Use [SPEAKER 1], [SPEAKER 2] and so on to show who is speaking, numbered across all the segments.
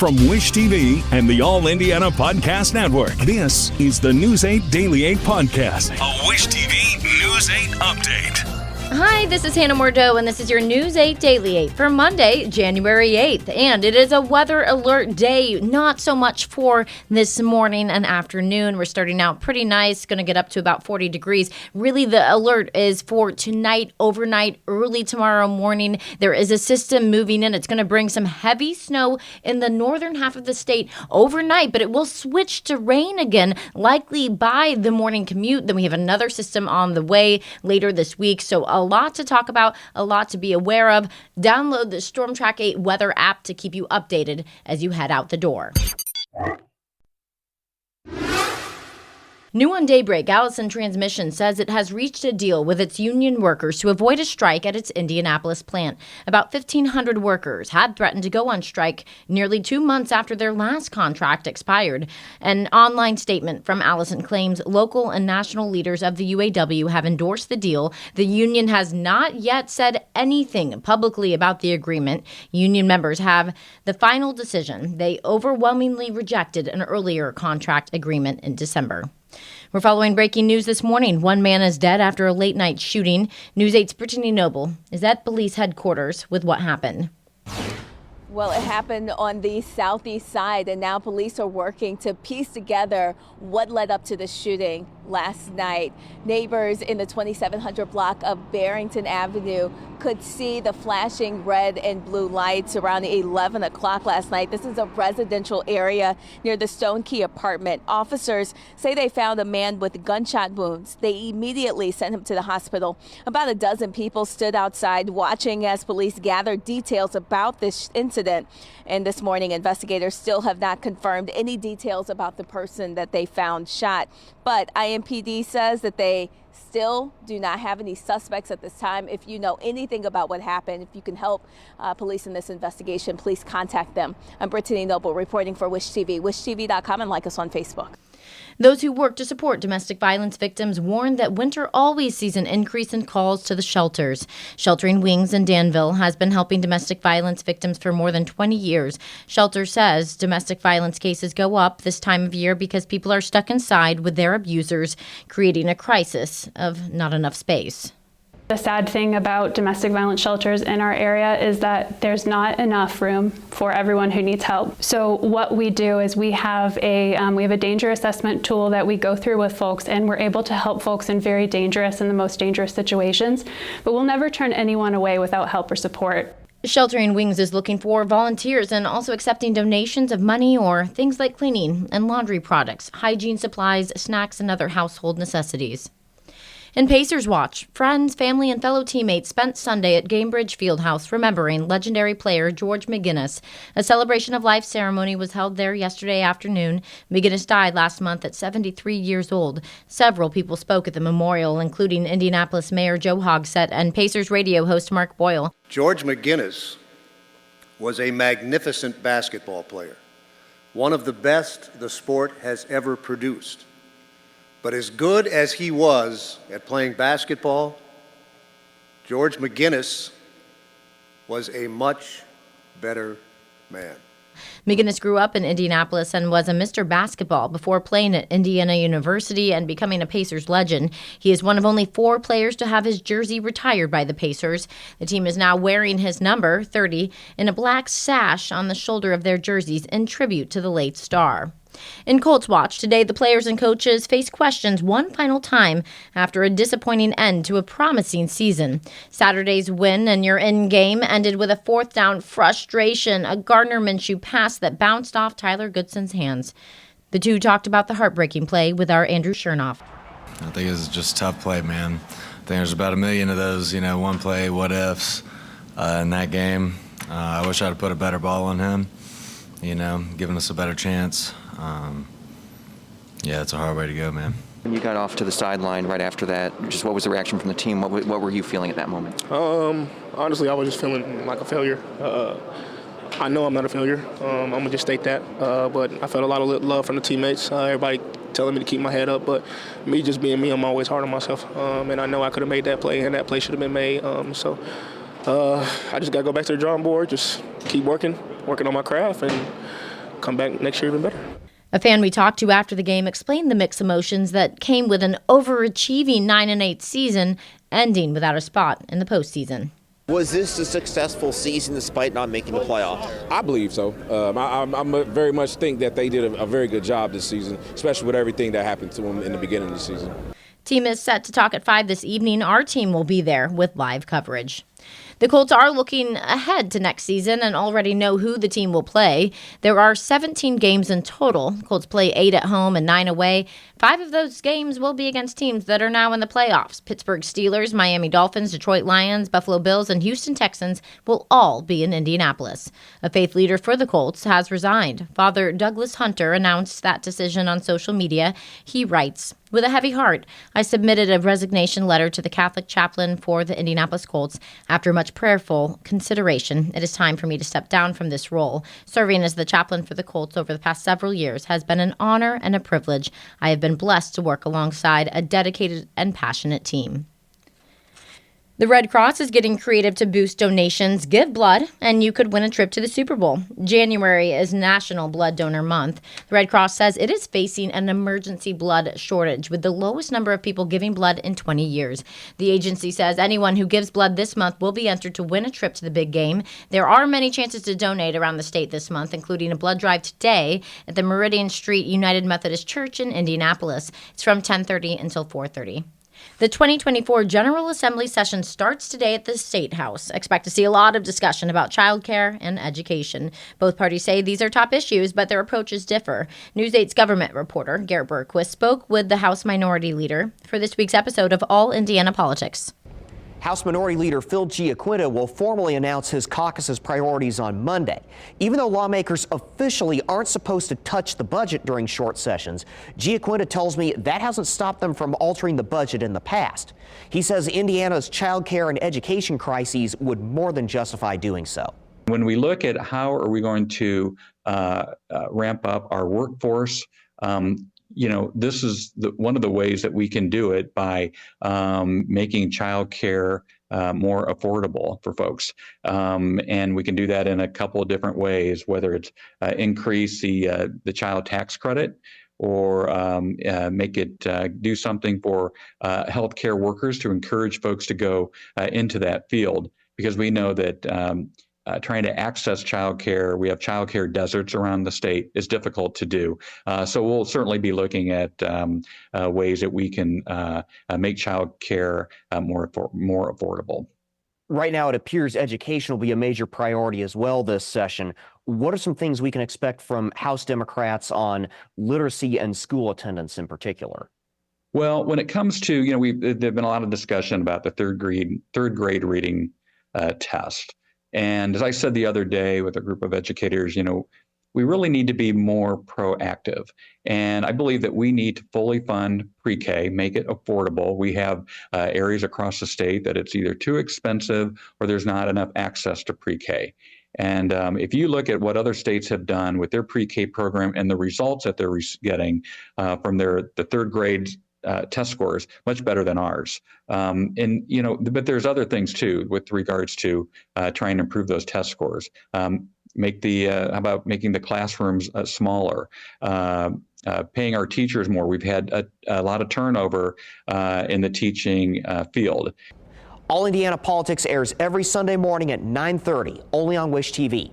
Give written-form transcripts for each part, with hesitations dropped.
[SPEAKER 1] From Wish TV and the All Indiana Podcast Network, this is the News 8 Daily 8 Podcast, a Wish TV News 8 update.
[SPEAKER 2] Hi, this is Hannah Mordeau, and this is your News 8 Daily 8 for Monday, January 8th. And it is a weather alert day, not so much for this morning and afternoon. We're starting out pretty nice, going to get up to about 40 degrees. Really, the alert is for tonight, overnight, early tomorrow morning. There is a system moving in. It's going to bring some heavy snow in the northern half of the state overnight, but it will switch to rain again, likely by the morning commute. Then we have another system on the way later this week, so a lot to talk about, a lot to be aware of. Download the Storm Track 8 weather app to keep you updated as you head out the door. New on Daybreak, Allison Transmission says it has reached a deal with its union workers to avoid a strike at its Indianapolis plant. About 1,500 workers had threatened to go on strike nearly 2 months after their last contract expired. An online statement from Allison claims local and national leaders of the UAW have endorsed the deal. The union has not yet said anything publicly about the agreement. Union members have the final decision. They overwhelmingly rejected an earlier contract agreement in December. We're following breaking news this morning. One man is dead after a late-night shooting. News 8's Brittany Noble is at police headquarters with what happened.
[SPEAKER 3] Well, it happened on the southeast side, and now police are working to piece together what led up to the shooting last night. Neighbors in the 2700 block of Barrington Avenue could see the flashing red and blue lights around 11 o'clock last night. This is a residential area near the Stone Key apartment. Officers say they found a man with gunshot wounds. They immediately sent him to the hospital. About a dozen people stood outside watching as police gathered details about this incident. And this morning, investigators still have not confirmed any details about the person that they found shot. But IMPD says that they still do not have any suspects at this time. If you know anything about what happened, if you can help police in this investigation, please contact them. I'm Brittany Noble reporting for Wish TV, wishtv.com, and like us on Facebook.
[SPEAKER 2] Those who work to support domestic violence victims warn that winter always sees an increase in calls to the shelters. Sheltering Wings in Danville has been helping domestic violence victims for more than 20 years. Shelter says domestic violence cases go up this time of year because people are stuck inside with their abusers, creating a crisis of not enough space.
[SPEAKER 4] The sad thing about domestic violence shelters in our area is that there's not enough room for everyone who needs help. So what we do is we have a danger assessment tool that we go through with folks, and we're able to help folks in very dangerous and the most dangerous situations. But we'll never turn anyone away without help or support.
[SPEAKER 2] Sheltering Wings is looking for volunteers and also accepting donations of money or things like cleaning and laundry products, hygiene supplies, snacks, and other household necessities. In Pacers Watch, friends, family, and fellow teammates spent Sunday at Gamebridge Fieldhouse remembering legendary player George McGinnis. A celebration of life ceremony was held there yesterday afternoon. McGinnis died last month at 73 years old. Several people spoke at the memorial, including Indianapolis Mayor Joe Hogsett and Pacers radio host Mark Boyle.
[SPEAKER 5] George McGinnis was a magnificent basketball player, one of the best the sport has ever produced. But as good as he was at playing basketball, George McGinnis was a much better man.
[SPEAKER 2] McGinnis grew up in Indianapolis and was a Mr. Basketball before playing at Indiana University and becoming a Pacers legend. He is one of only 4 players to have his jersey retired by the Pacers. The team is now wearing his number, 30, in a black sash on the shoulder of their jerseys in tribute to the late star. In Colts Watch, today the players and coaches face questions one final time after a disappointing end to a promising season. Saturday's win and your in game ended with a 4th down frustration, a Gardner Minshew pass that bounced off Tyler Goodson's hands. The two talked about the heartbreaking play with our Andrew Chernoff.
[SPEAKER 6] I think it was just a tough play, man. I think there's about a million of those, one play, what ifs in that game. I wish I'd have put a better ball on him, giving us a better chance. It's a hard way to go, man.
[SPEAKER 7] When you got off to the sideline right after that, just what was the reaction from the team? What were you feeling at that moment?
[SPEAKER 8] Honestly, I was just feeling like a failure. I know I'm not a failure. I'm going to just state that. But I felt a lot of love from the teammates. Everybody telling me to keep my head up. But me just being me, I'm always hard on myself. And I know I could have made that play, and that play should have been made. I just got to go back to the drawing board, just keep working on my craft, and come back next year even better.
[SPEAKER 2] A fan we talked to after the game explained the mixed emotions that came with an overachieving 9-8 season ending without a spot in the postseason.
[SPEAKER 9] Was this a successful season despite not making the playoffs?
[SPEAKER 10] I believe so. I very much think that they did a very good job this season, especially with everything that happened to them in the beginning of the season.
[SPEAKER 2] Team is set to talk at 5 this evening. Our team will be there with live coverage. The Colts are looking ahead to next season and already know who the team will play. There are 17 games in total. Colts play 8 at home and 9 away. 5 of those games will be against teams that are now in the playoffs. Pittsburgh Steelers, Miami Dolphins, Detroit Lions, Buffalo Bills, and Houston Texans will all be in Indianapolis. A faith leader for the Colts has resigned. Father Douglas Hunter announced that decision on social media. He writes, "With a heavy heart, I submitted a resignation letter to the Catholic chaplain for the Indianapolis Colts. After much prayerful consideration, it is time for me to step down from this role. Serving as the chaplain for the Colts over the past several years has been an honor and a privilege. I have been blessed to work alongside a dedicated and passionate team." The Red Cross is getting creative to boost donations. Give blood, and you could win a trip to the Super Bowl. January is National Blood Donor Month. The Red Cross says it is facing an emergency blood shortage with the lowest number of people giving blood in 20 years. The agency says anyone who gives blood this month will be entered to win a trip to the big game. There are many chances to donate around the state this month, including a blood drive today at the Meridian Street United Methodist Church in Indianapolis. It's from 10:30 until 4:30. The 2024 General Assembly session starts today at the State House. Expect to see a lot of discussion about childcare and education. Both parties say these are top issues, but their approaches differ. News 8's government reporter Garrett Bergquist spoke with the House Minority Leader for this week's episode of All Indiana Politics.
[SPEAKER 11] House Minority Leader Phil Giaquinta will formally announce his caucus's priorities on Monday. Even though lawmakers officially aren't supposed to touch the budget during short sessions, Giaquinta tells me that hasn't stopped them from altering the budget in the past. He says Indiana's child care and education crises would more than justify doing so.
[SPEAKER 12] When we look at how are we going to ramp up our workforce, this is one of the ways that we can do it by making childcare more affordable for folks. And we can do that in a couple of different ways, whether it's increase the child tax credit or make it do something for healthcare workers to encourage folks to go into that field, because we know that trying to access childcare, we have childcare deserts around the state, is difficult to do. So we'll certainly be looking at ways that we can make childcare more affordable.
[SPEAKER 11] Right now, it appears education will be a major priority as well this session. What are some things we can expect from House Democrats on literacy and school attendance in particular?
[SPEAKER 12] Well, when it comes to, there's been a lot of discussion about the third grade reading test. And as I said the other day with a group of educators, we really need to be more proactive. And I believe that we need to fully fund pre-K, make it affordable. We have areas across the state that it's either too expensive or there's not enough access to pre-K. And if you look at what other states have done with their pre-K program and the results that they're getting from the third grade test scores, much better than ours. But there's other things too with regards to trying to improve those test scores. How about making the classrooms smaller, paying our teachers more. We've had a lot of turnover in the teaching field.
[SPEAKER 11] All Indiana Politics airs every Sunday morning at 9:30, only on Wish TV.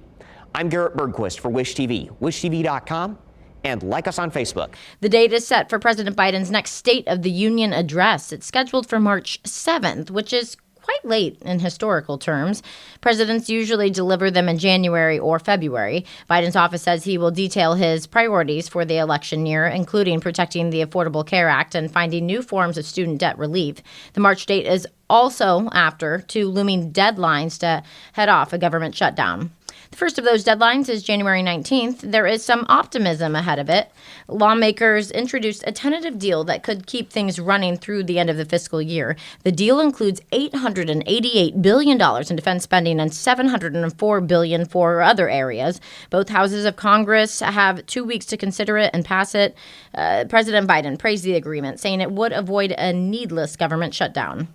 [SPEAKER 11] I'm Garrett Bergquist for Wish TV, wishtv.com. And like us on Facebook.
[SPEAKER 2] The date is set for President Biden's next State of the Union address. It's scheduled for March 7th, which is quite late in historical terms. Presidents usually deliver them in January or February. Biden's office says he will detail his priorities for the election year, including protecting the Affordable Care Act and finding new forms of student debt relief. The March date is also after two looming deadlines to head off a government shutdown. The first of those deadlines is January 19th. There is some optimism ahead of it. Lawmakers introduced a tentative deal that could keep things running through the end of the fiscal year. The deal includes $888 billion in defense spending and $704 billion for other areas. Both houses of Congress have 2 weeks to consider it and pass it. President Biden praised the agreement, saying it would avoid a needless government shutdown.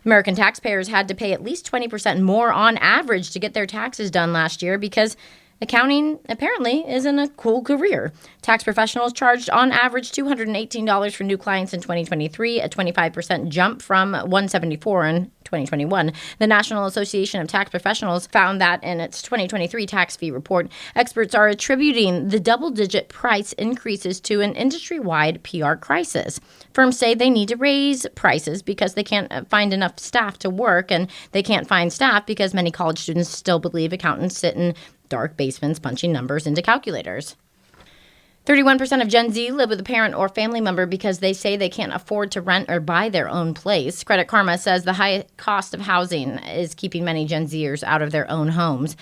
[SPEAKER 2] American taxpayers had to pay at least 20% more on average to get their taxes done last year because Accounting apparently isn't a cool career. Tax professionals charged on average $218 for new clients in 2023, a 25% jump from $174 in 2021. The National Association of Tax Professionals found that in its 2023 tax fee report, experts are attributing the double-digit price increases to an industry-wide PR crisis. Firms say they need to raise prices because they can't find enough staff to work, and they can't find staff because many college students still believe accountants sit in dark basements punching numbers into calculators. 31% of Gen Z live with a parent or family member because they say they can't afford to rent or buy their own place. Credit Karma says the high cost of housing is keeping many Gen Zers out of their own homes.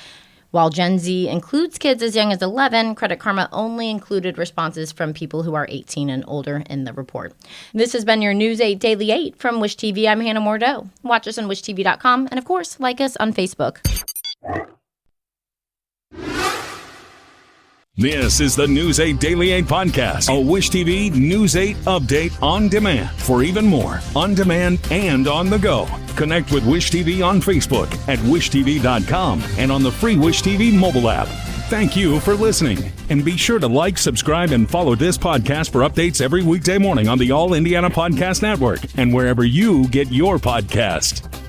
[SPEAKER 2] While Gen Z includes kids as young as 11, Credit Karma only included responses from people who are 18 and older in the report. This has been your News 8 Daily 8 from Wish TV. I'm Hannah Mordeau. Watch us on wishtv.com and, of course, like us on Facebook.
[SPEAKER 1] This is the News 8 Daily 8 podcast, a Wish TV News 8 update on demand for even more on demand and on the go. Connect with Wish TV on Facebook at wishtv.com and on the free Wish TV mobile app. Thank you for listening, and be sure to like, subscribe, and follow this podcast for updates every weekday morning on the All Indiana Podcast Network and wherever you get your podcast.